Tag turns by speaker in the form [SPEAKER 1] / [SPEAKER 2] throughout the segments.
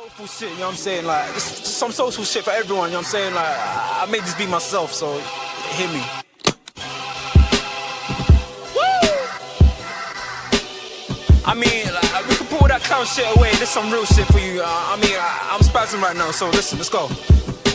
[SPEAKER 1] soulful shit, you know what I'm saying? Like, it's some soulful shit for everyone, you know what I'm saying? Like, I made this beat myself, so hear me. Woo! I mean, like, we can put all that clown shit away. There's some real shit for you. I'm spazzing right now, so listen, let's go.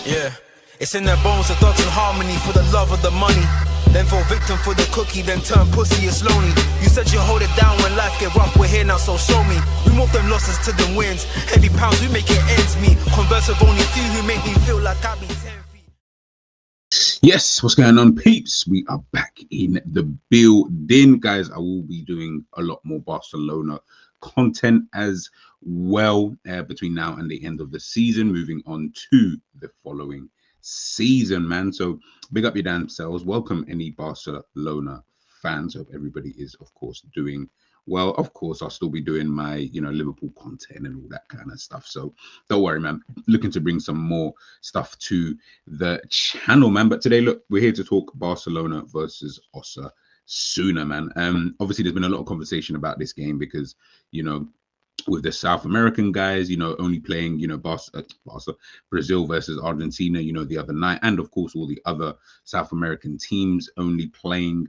[SPEAKER 1] Yeah. It's in their bones, the thoughts and harmony for the love of the money. Then fall victim for the cookie, then turn pussy, it's lonely. You said you hold it down when life get rough, we're here now, so show me. We move them losses to them wins. Heavy pounds, we make it ends meet. Converse with only few who make me feel like I be 10 feet.
[SPEAKER 2] Yes, what's going on, peeps? We are back in the building, guys. I will be doing a lot more Barcelona content as well between now and the end of the season, moving on to the following season, man. So big up your damn selves. Welcome any Barcelona fans. Hope everybody is, of course, doing well. Of course, I'll still be doing my, Liverpool content and all that kind of stuff. So don't worry, man. Looking to bring some more stuff to the channel, man. But today, look, we're here to talk Barcelona versus Osasuna, man. Obviously, there's been a lot of conversation about this game because, with the South American guys, only playing, Brazil versus Argentina, the other night, and of course all the other South American teams only playing,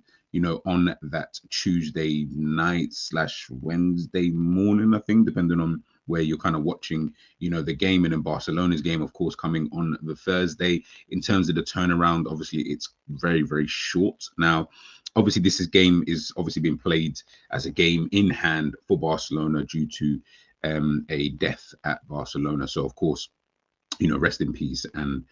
[SPEAKER 2] on that Tuesday night / Wednesday morning, I think, depending on where you're kind of watching, the game. And then Barcelona's game, of course, coming on the Thursday. In terms of the turnaround, obviously it's very, very short. Now, obviously, this game is obviously being played as a game in hand for Barcelona due to a death at Barcelona. So, of course, rest in peace. And,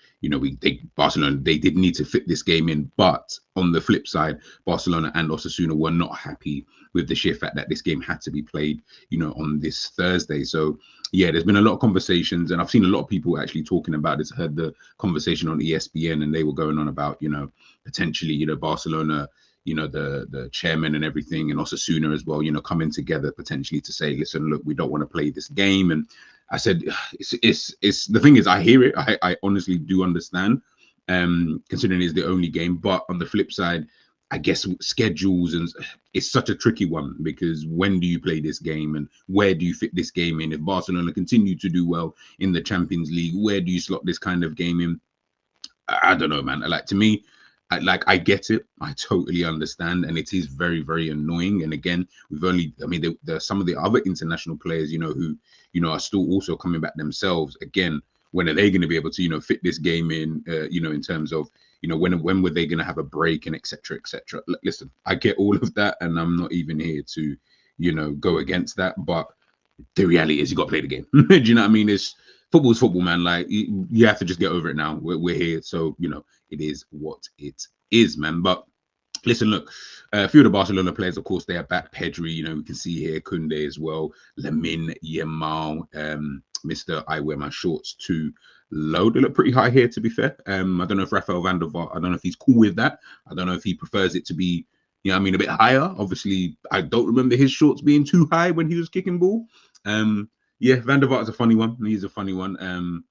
[SPEAKER 2] Barcelona, they did need to fit this game in. But on the flip side, Barcelona and Osasuna were not happy with the sheer fact that this game had to be played, on this Thursday. So, yeah, there's been a lot of conversations, and I've seen a lot of people actually talking about this. I heard the conversation on ESPN, and they were going on about, potentially, Barcelona, the chairman and everything, and Osasuna as well, coming together potentially to say, listen, look, we don't want to play this game. And I said, it's the thing is, I hear it. I honestly do understand, considering it's the only game. But on the flip side, I guess schedules, and it's such a tricky one, because when do you play this game and where do you fit this game in? If Barcelona continue to do well in the Champions League, where do you slot this kind of game in? I don't know, man. Like, to me, I get it. I totally understand. And it is very, very annoying. And again, there are some of the other international players, who, are still also coming back themselves. Again, when are they going to be able to, fit this game in, in terms of, when were they going to have a break, and et cetera, et cetera. Listen, I get all of that, and I'm not even here to, go against that. But the reality is you got to play the game. Do you know what I mean? Football's football, man. Like, you have to just get over it now. We're here. So, it is what it is, man. But listen, look, a few of the Barcelona players, of course, they are back. Pedri, we can see here Koundé as well. Lamine Yamal, Mr. I wear my shorts too low. They look pretty high here, to be fair. I don't know if Rafael van der Vaart, I don't know if he's cool with that. I don't know if he prefers it to be, a bit higher. Obviously, I don't remember his shorts being too high when he was kicking ball. Yeah, Van der Vaart is a funny one. He's a funny one.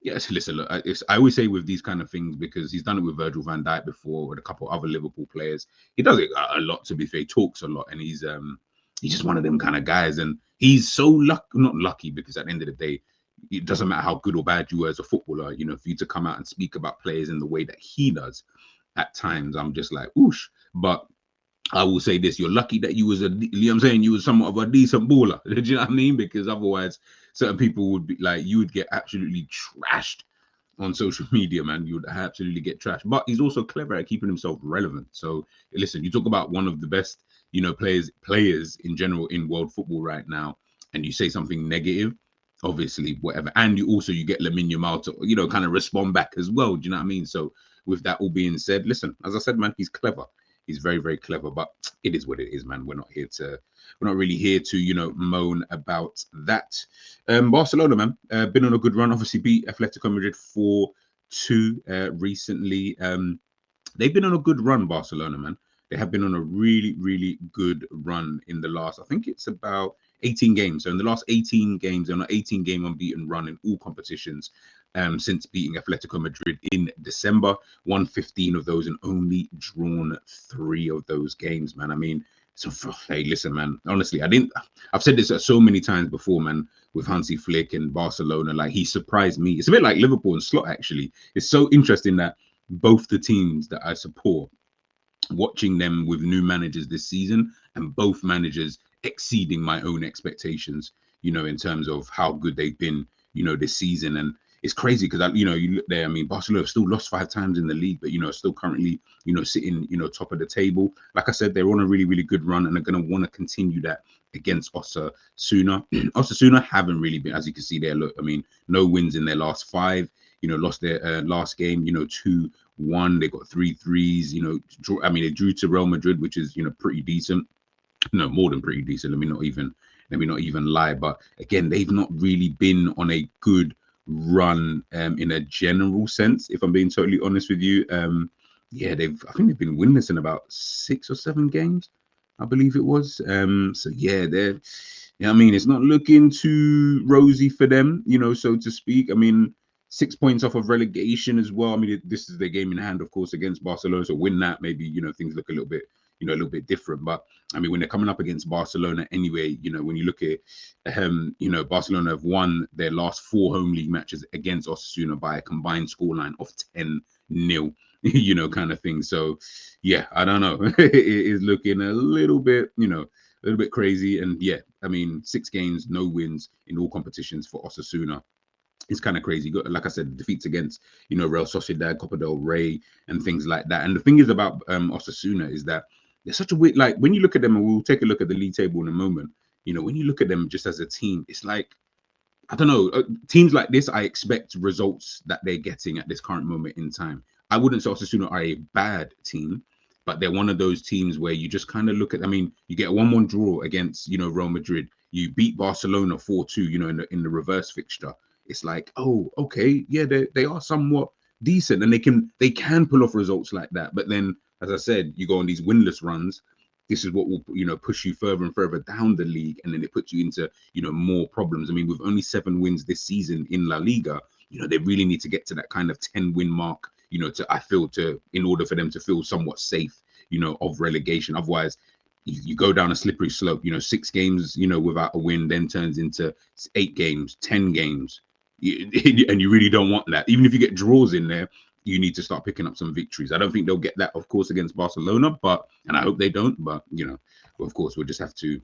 [SPEAKER 2] Yes, listen, look, I always say with these kind of things, because he's done it with Virgil van Dijk before, with a couple other Liverpool players. He does it a lot, to be fair. He talks a lot, and he's just one of them kind of guys. And he's so not lucky, because at the end of the day, it doesn't matter how good or bad you are as a footballer, for you to come out and speak about players in the way that he does. At times, I'm just like, whoosh. But I will say this: you're lucky that you was you was somewhat of a decent baller. Do you know what I mean? Because otherwise, certain people would be like, you would get absolutely trashed on social media, man. You would absolutely get trashed. But he's also clever at keeping himself relevant. So listen, you talk about one of the best, players in general in world football right now, and you say something negative, obviously, whatever. And you get Lamine Yamal to, kind of respond back as well. Do you know what I mean? So with that all being said, listen, as I said, man, he's clever. He's very, very clever, but it is what it is, man. We're not really here to, moan about that. Barcelona, man, been on a good run. Obviously beat Atletico Madrid 4-2 recently. They've been on a good run, Barcelona, man. They have been on a really, really good run in the last, I think it's about 18 games. So in the last 18 games, they're on an 18-game unbeaten run in all competitions. Since beating Atletico Madrid in December, won 15 of those and only drawn 3 of those games, man. I mean, so hey, listen, man. Honestly, I've said this so many times before, man. with Hansi Flick and Barcelona. Like, he surprised me. It's a bit like Liverpool and Slot, actually. It's so interesting that both the teams that I support, watching them with new managers this season, and both managers exceeding my own expectations, you know, in terms of how good they've been, you know, this season. And it's crazy because, you know, you look there, I mean, Barcelona have still lost 5 times in the league, but, you know, still currently, you know, sitting, you know, top of the table. Like I said, they're on a really, really good run, and they're going to want to continue that against Osasuna. Osasuna haven't really been, as you can see there, look, I mean, no wins in their last 5, you know, lost their last game, you know, 2-1. They got 3 threes, you know, I mean, they drew to Real Madrid, which is, you know, pretty decent. No, more than pretty decent. Let me not even lie. But again, they've not really been on a good run in a general sense, if I'm being totally honest with you. Yeah, I think they've been winless in about 6 or 7 games, I believe it was. So yeah, I mean, it's not looking too rosy for them, you know, so to speak. I mean, 6 points off of relegation as well. I mean, this is their game in hand, of course, against Barcelona. So win that, maybe, you know, things look a little bit, you know, a little bit different. But I mean, when they're coming up against Barcelona anyway, you know, when you look at, you know, Barcelona have won their last 4 home league matches against Osasuna by a combined scoreline of 10-0, you know, kind of thing. So yeah, I don't know. It is looking a little bit, you know, a little bit crazy. And yeah, I mean, 6 games, no wins in all competitions for Osasuna. It's kind of crazy. Like I said, defeats against, you know, Real Sociedad, Copa del Rey, and things like that. And the thing is about Osasuna is that they're such a weird, like, when you look at them, and we'll take a look at the league table in a moment, you know, when you look at them just as a team, it's like, I don't know, teams like this, I expect results that they're getting at this current moment in time. I wouldn't say Osasuna are a bad team, but they're one of those teams where you just kind of look at, I mean, you get a 1-1 draw against, you know, Real Madrid. You beat Barcelona 4-2, you know, in the reverse fixture. It's like, oh, okay, yeah, they are somewhat decent, and they can pull off results like that. But then, as I said, you go on these winless runs. This is what will, you know, push you further and further down the league, and then it puts you into, you know, more problems. I mean, with only 7 wins this season in La Liga, you know, they really need to get to that kind of 10-win mark, you know, in order for them to feel somewhat safe, you know, of relegation. Otherwise, you go down a slippery slope. You know, 6 games, you know, without a win then turns into 8 games, 10 games. And you really don't want that. Even if you get draws in there, you need to start picking up some victories. I don't think they'll get that, of course, against Barcelona, and I hope they don't. But, you know, of course, we'll just have to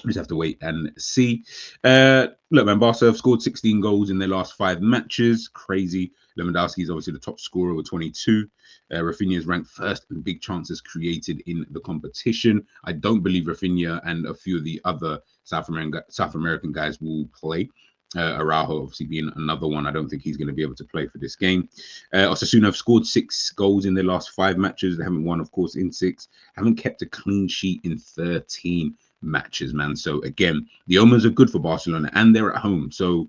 [SPEAKER 2] wait and see. Look, man, Barca have scored 16 goals in their last 5 matches. Crazy. Lewandowski is obviously the top scorer with 22. Raphinha is ranked first in big chances created in the competition. I don't believe Raphinha and a few of the other South American guys will play. Araujo obviously being another one. I don't think he's going to be able to play for this game. Osasuna have scored 6 goals in their last 5 matches. They haven't won, of course, in 6. Haven't kept a clean sheet in 13 matches, man. So again, the omens are good for Barcelona, and they're at home. So,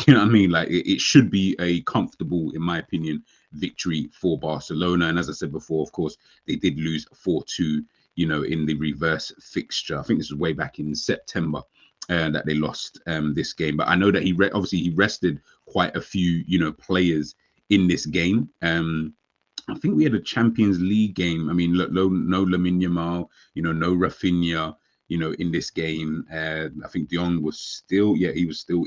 [SPEAKER 2] you know what I mean? Like, it should be a comfortable, in my opinion, victory for Barcelona. And as I said before, of course, they did lose 4-2, you know, in the reverse fixture. I think this was way back in September. That they lost this game, but I know that he rested quite a few, you know, players in this game. I think we had a Champions League game. I mean, no Lamine Yamal, you know, no Raphinha, you know, in this game. I think Jon was still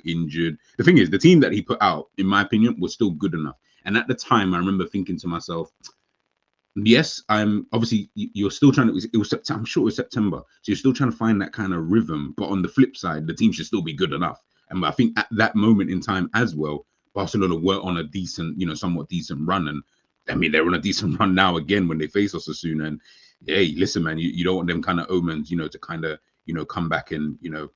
[SPEAKER 2] injured. The thing is, the team that he put out, in my opinion, was still good enough. And at the time, I remember thinking to myself, yes, I'm obviously, you're still trying to, it was September, I'm sure it was September, so you're still trying to find that kind of rhythm. But on the flip side, the team should still be good enough. And I think at that moment in time as well, Barcelona were on a decent, you know, somewhat decent run. And I mean, they're on a decent run now again when they face Osasuna. And hey, listen, man, you don't want them kind of omens, you know, to kind of, you know, come back and, you know,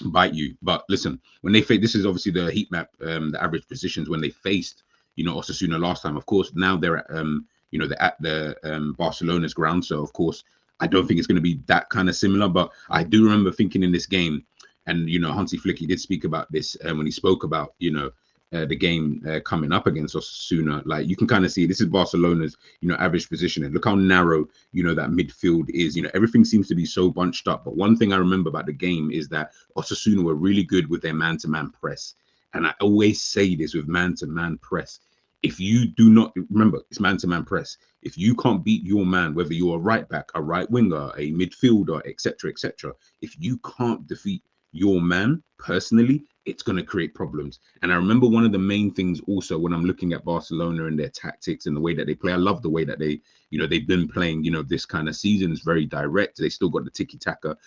[SPEAKER 2] bite you. But listen, when they face, this is obviously the heat map, the average positions when they faced, you know, Osasuna last time. Of course, now they're at, you know, they're at the Barcelona's ground. So, of course, I don't think it's going to be that kind of similar. But I do remember thinking in this game, and, you know, Hansi Flick, he did speak about this when he spoke about, you know, the game coming up against Osasuna. Like, you can kind of see this is Barcelona's, you know, average positioning. Look how narrow, you know, that midfield is. You know, everything seems to be so bunched up. But one thing I remember about the game is that Osasuna were really good with their man-to-man press. And I always say this with man-to-man press. If you do not, remember, it's man-to-man press. If you can't beat your man, whether you're a right back, a right winger, a midfielder, etc., etc., if you can't defeat your man, personally, it's going to create problems. And I remember one of the main things also when I'm looking at Barcelona and their tactics and the way that they play, I love the way that they, they've been playing, this kind of season is very direct. They still got the tiki-taka,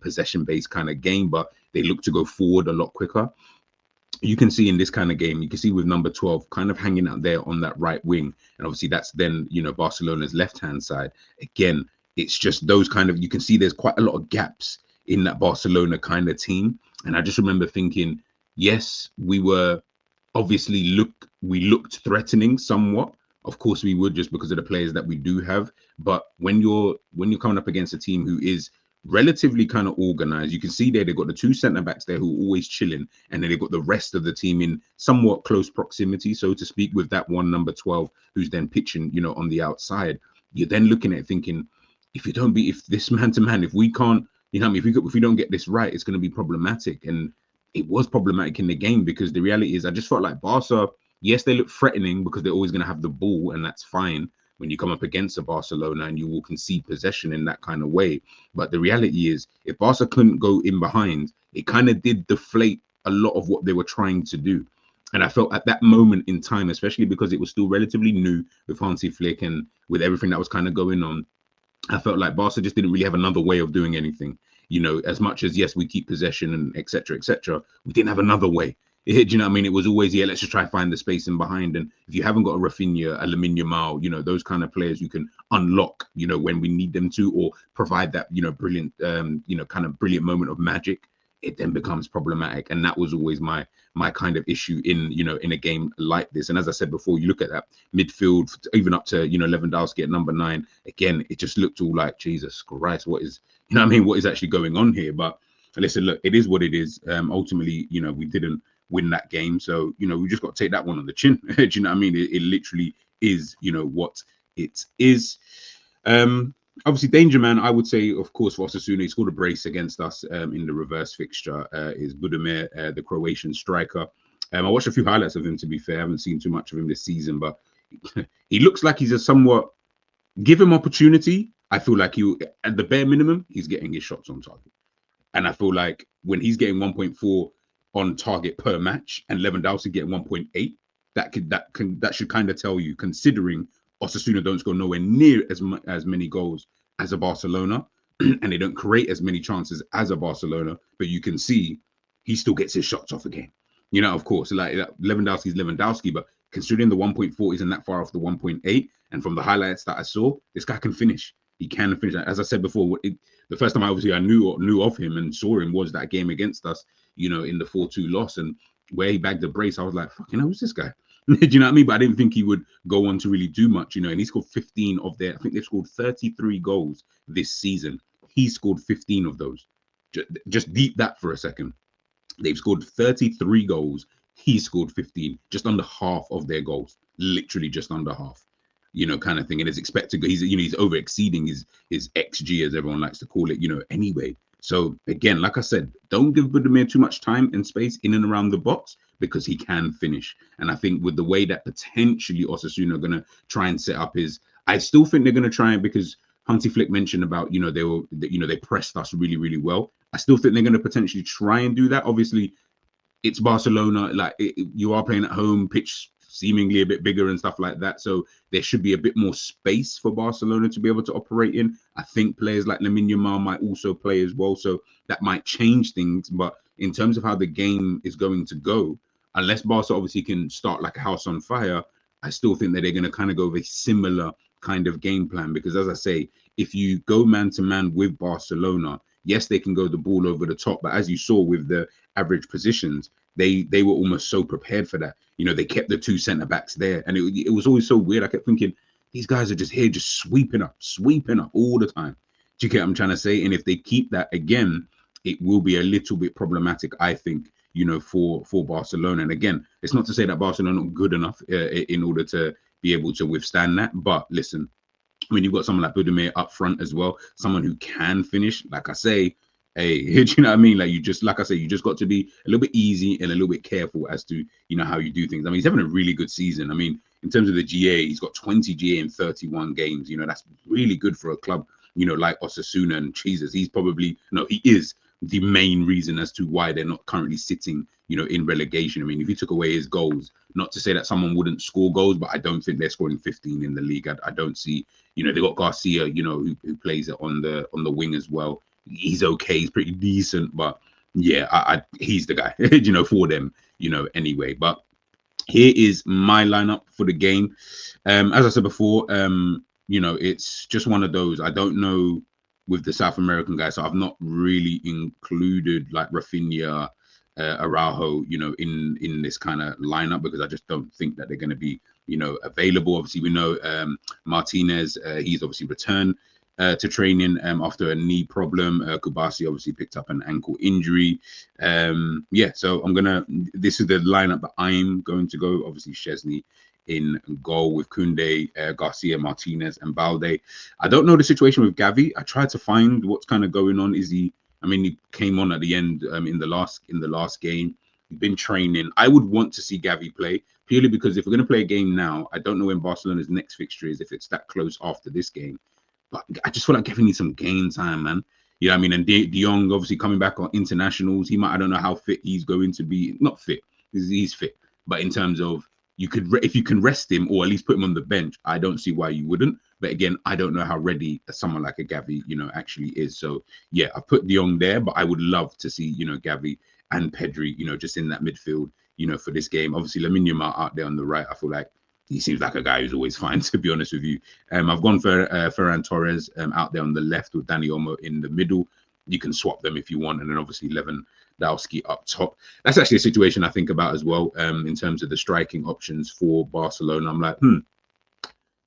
[SPEAKER 2] possession-based kind of game, but they look to go forward a lot quicker. You can see in this kind of game, you can see with number 12 kind of hanging out there on that right wing. And obviously that's then, Barcelona's left-hand side. Again, it's just those kind of, you can see there's quite a lot of gaps in that Barcelona kind of team. And I just remember thinking, yes, we were obviously we looked threatening somewhat. Of course we would, just because of the players that we do have. But when you're coming up against a team who is relatively kind of organized, you can see there they've got the two centre backs there who are always chilling, and then they've got the rest of the team in somewhat close proximity, so to speak, with that one number 12 who's then pitching, on the outside. You're then looking at it thinking, if this man to man, if we can't, if we don't get this right, it's going to be problematic. And it was problematic in the game, because the reality is I just felt like Barca, yes, they look threatening because they're always going to have the ball, and that's fine when you come up against a Barcelona and you will concede possession in that kind of way. But the reality is, if Barca couldn't go in behind, it kind of did deflate a lot of what they were trying to do. And I felt at that moment in time, especially because it was still relatively new with Hansi Flick and with everything that was kind of going on, I felt like Barca just didn't really have another way of doing anything. As much as, yes, we keep possession and etc., we didn't have another way. Do you know what I mean? It was always, yeah, let's just try to find the space in behind. And if you haven't got a Raphinha, a Lamine Yamal, those kind of players you can unlock, when we need them to, or provide that, brilliant, kind of brilliant moment of magic, it then becomes problematic. And that was always my kind of issue in, in a game like this. And as I said before, you look at that midfield, even up to, Lewandowski at number 9, again, it just looked all like, Jesus Christ, what is, what is actually going on here? But listen, look, it is what it is. Ultimately, we didn't win that game. So, we just got to take that one on the chin. Do you know what I mean? It literally is, what it is. Obviously, danger man, I would say, of course, for Osasuna, he scored a brace against us in the reverse fixture, is Budimir, the Croatian striker. I watched a few highlights of him, to be fair. I haven't seen too much of him this season, but he looks like he's a somewhat, give him opportunity. I feel like at the bare minimum, he's getting his shots on target. And I feel like when he's getting 1.4 on target per match and Lewandowski getting 1.8, that should kind of tell you, considering Osasuna don't score nowhere near as many goals as a Barcelona, and they don't create as many chances as a Barcelona, but you can see he still gets his shots off again. Of course, like Lewandowski's Lewandowski, but considering the 1.4 isn't that far off the 1.8, and from the highlights that I saw, this guy can finish. He can finish. As I said before, the first time I knew of him and saw him was that game against us, in the 4-2 loss, and where he bagged the brace, I was like, fucking hell, who's this guy? Do you know what I mean? But I didn't think he would go on to really do much, and he scored 15 of I think they've scored 33 goals this season. He scored 15 of those. Just deep that for a second. They've scored 33 goals. He scored 15, just under half of their goals, literally just under half, kind of thing. And it's expected, he's over exceeding his XG, as everyone likes to call it, anyway. So again, like I said, don't give Budimir too much time and space in and around the box, because he can finish. And I think with the way that potentially Osasuna are going to try and set up I still think they're going to try it, because Hansi Flick mentioned about, they pressed us really, really well. I still think they're going to potentially try and do that. Obviously, it's Barcelona, you are playing at home, pitch seemingly a bit bigger and stuff like that. So there should be a bit more space for Barcelona to be able to operate in. I think players like Lamine Yamal might also play as well. So that might change things. But in terms of how the game is going to go, unless Barca obviously can start like a house on fire, I still think that they're going to kind of go with a similar kind of game plan. Because as I say, if you go man-to-man with Barcelona, yes, they can go the ball over the top. But as you saw with the average positions, they were almost so prepared for that. They kept the two centre-backs there. And it was always so weird. I kept thinking, these guys are just here, just sweeping up all the time. Do you get what I'm trying to say? And if they keep that again, it will be a little bit problematic, I think, for Barcelona. And again, it's not to say that Barcelona are not good enough in order to be able to withstand that. But listen, when you've got someone like Budimir up front as well, someone who can finish, like I say, hey, do you know what I mean? Like you just got to be a little bit easy and a little bit careful as to, how you do things. I mean, he's having a really good season. I mean, in terms of the GA, he's got 20 GA in 31 games. That's really good for a club, like Osasuna and Jesus. He is the main reason as to why they're not currently sitting, you know, in relegation. I mean, if you took away his goals, not to say that someone wouldn't score goals, but I don't think they're scoring 15 in the league. I don't see, you know, they got Garcia, you know, who plays it on the wing as well. He's okay, he's pretty decent, but yeah, he's the guy, you know, for them, you know, anyway. But here is my lineup for the game. As I said before, you know, it's just one of those. I don't know with the South American guys, so I've not really included like Raphinha, Araujo, you know, in this kind of lineup, because I just don't think that they're going to be, you know, available. Obviously, we know Martinez, he's obviously returned to training after a knee problem. Kubasi obviously picked up an ankle injury. Yeah, so this is the lineup that I'm going to go. Obviously, Szczesny in goal with Koundé, Garcia, Martinez, and Balde. I don't know the situation with Gavi. I tried to find what's kind of going on. Is he? I mean, he came on at the end in the last game. He's been training. I would want to see Gavi play purely because if we're going to play a game now, I don't know when Barcelona's next fixture is. If it's that close after this game. But I just feel like Gavi needs some game time, man. You know what I mean? And De Jong obviously coming back on internationals. I don't know how fit he's going to be. Not fit. He's fit. But in terms of if you can rest him or at least put him on the bench, I don't see why you wouldn't. But again, I don't know how ready someone like a Gavi, you know, actually is. So yeah, I put De Jong there, but I would love to see, you know, Gavi and Pedri, you know, just in that midfield, you know, for this game. Obviously, Lamine Yamal out there on the right. I feel like he seems like a guy who's always fine, to be honest with you. I've gone for Ferran Torres out there on the left with Dani Olmo in the middle. You can swap them if you want. And then obviously Lewandowski up top. That's actually a situation I think about as well in terms of the striking options for Barcelona. I'm like,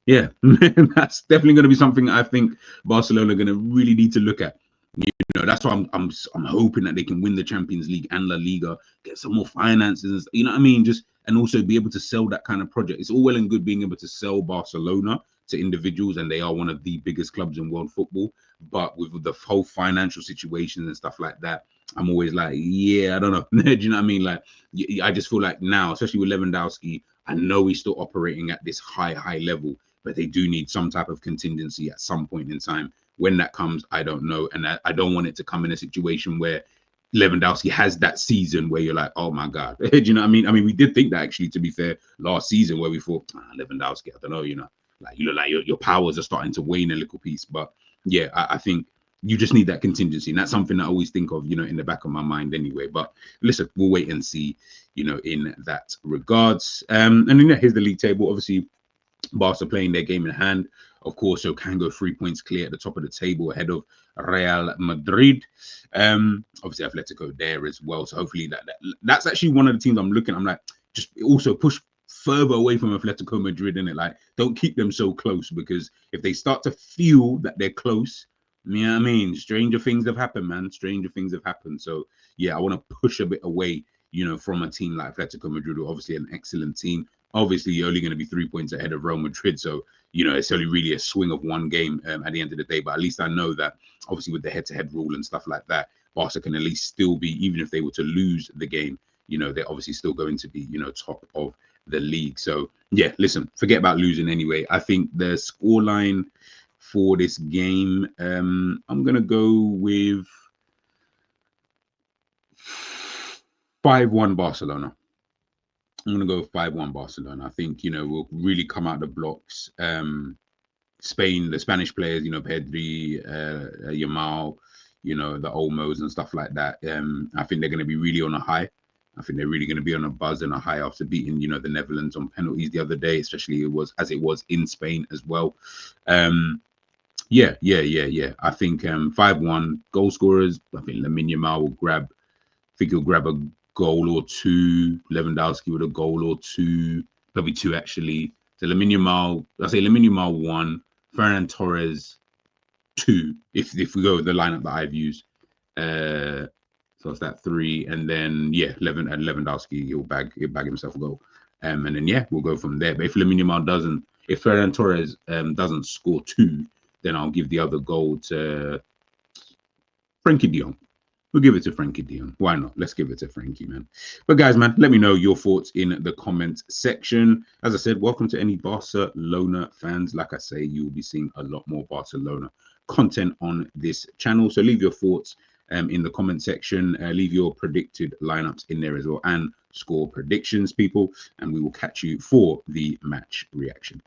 [SPEAKER 2] yeah, that's definitely going to be something I think Barcelona are going to really need to look at. You know, that's why I'm hoping that they can win the Champions League and La Liga, get some more finances, you know what I mean? And also be able to sell that kind of project. It's all well and good being able to sell Barcelona to individuals, and they are one of the biggest clubs in world football. But with the whole financial situations and stuff like that, I'm always like, yeah, I don't know. Do you know what I mean? Like, I just feel like now, especially with Lewandowski, I know he's still operating at this high level, but they do need some type of contingency at some point in time. When that comes, I don't know. And I don't want it to come in a situation where Lewandowski has that season where you're like, oh my God. Do you know what I mean? I mean, we did think that actually, to be fair, last season where we thought, Lewandowski, I don't know, you know, like you look like your powers are starting to wane a little piece. But yeah, I think you just need that contingency. And that's something I always think of, you know, in the back of my mind anyway. But listen, we'll wait and see, you know, in that regards. And then yeah, here's the league table. Obviously, Barca playing their game in hand, of course, so can go 3 points clear at the top of the table ahead of Real Madrid. Obviously, Atletico there as well. So hopefully that's actually one of the teams I'm looking. I'm like, just also push further away from Atletico Madrid, in it. Like, don't keep them so close, because if they start to feel that they're close, you know what I mean? Stranger things have happened, man. Stranger things have happened. So yeah, I want to push a bit away, you know, from a team like Atletico Madrid, obviously an excellent team. Obviously, you're only going to be 3 points ahead of Real Madrid. So, you know, it's only really a swing of one game at the end of the day. But at least I know that, obviously, with the head-to-head rule and stuff like that, Barca can at least still be, even if they were to lose the game, you know, they're obviously still going to be, you know, top of the league. So, yeah, listen, forget about losing anyway. I think the scoreline for this game, I'm going to go with 5-1 Barcelona. I'm going to go 5-1 Barcelona. I think, you know, we'll really come out the blocks. Spain, the Spanish players, you know, Pedri, Yamal, you know, the Olmos and stuff like that. I think they're going to be really on a high. I think they're really going to be on a buzz and a high after beating, you know, the Netherlands on penalties the other day, especially it was in Spain as well. Yeah. I think 5-1 goal scorers. I think Lamine Yamal will grab a goal or two. Lewandowski with a goal or two, probably two actually. So Lamine Yamal 1, Ferran Torres 2. If we go with the lineup that I've used, so it's that 3, and then yeah, Lewandowski he'll bag himself a goal, and then yeah, we'll go from there. But if Lamine Yamal if Ferran Torres doesn't score 2, then I'll give the other goal to Frenkie de Jong. We'll give it to Frenkie de Jong. Why not? Let's give it to Frenkie, man. But guys, man, let me know your thoughts in the comment section. As I said, welcome to any Barcelona fans. Like I say, you will be seeing a lot more Barcelona content on this channel. So leave your thoughts in the comment section. Leave your predicted lineups in there as well, and score predictions, people, and we will catch you for the match reaction.